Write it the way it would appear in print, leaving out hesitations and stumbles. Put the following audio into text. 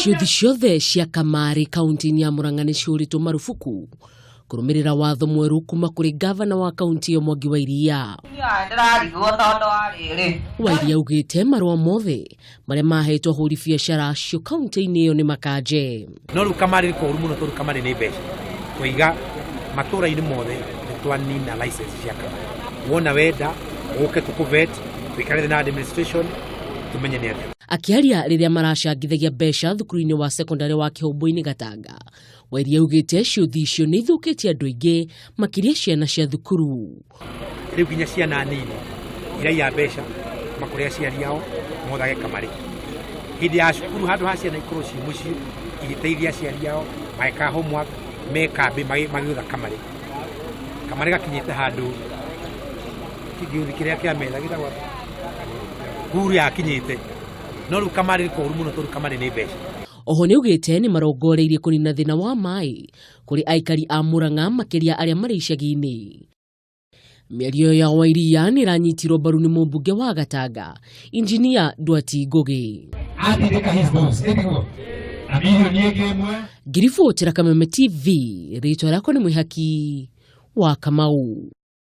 Ciuthi ciothe cia kamari kaunti ya Murang'a niciũrĩtwo marufuku kurumirira watho mweru kuma kuri Ngavana wa kaunti ya Mwangi wa Iria. Iria augiite marua mothe maria mahetwo ahũri biacara acio kaunti-inĩ ĩyo nĩ makanje. No rĩu kamari rĩko ũru mũno tondũ kamari nĩ mbeca. Tũiga matũũra-inĩ mothe nĩtwanina license cia kamari. Wona wenda ũke tũkũvet twĩkare na administration tumenye nĩ atĩa. Akiaria rĩrĩa maracangithagia mbeca thukuru-inĩ wa secondary wa Kĩhũmbo-inĩ Gatanga, Iria augĩte ciuthi icio nĩ ithũkĩtie andũ aingĩ makĩria ciana cia thukuru. Rĩu nginya ciana nini iraiya mbeca makũrĩa aciari ao mothage kamari. Hĩndĩ ya cukuru handũ ha ciana ikorwo ci mũciĩ igĩteithia aciari ao mageka homework mekambe magĩũtha kamari. Kamari gakinyĩte handũ kiuthi kĩrĩa kĩa metha gĩtagwo uria akinyĩte. No rĩu kamari rĩko ũru mũno tondũ kamari nĩ mbeca. Oho nĩ augĩte nĩ marongoreirie kũnina thĩna wa maĩ kũrĩ aikari a Murang'a makĩria arĩa marĩ icagi-inĩ. Mĩario ya Iria nĩ iranyitirwo mbaru nĩ mũmbunge wa Gatanga, Injinia Ndwati Ngugi. Ngiribotera Kameme TV, rĩtwa rĩakwa nĩ Mwĩhaki wa Kamau.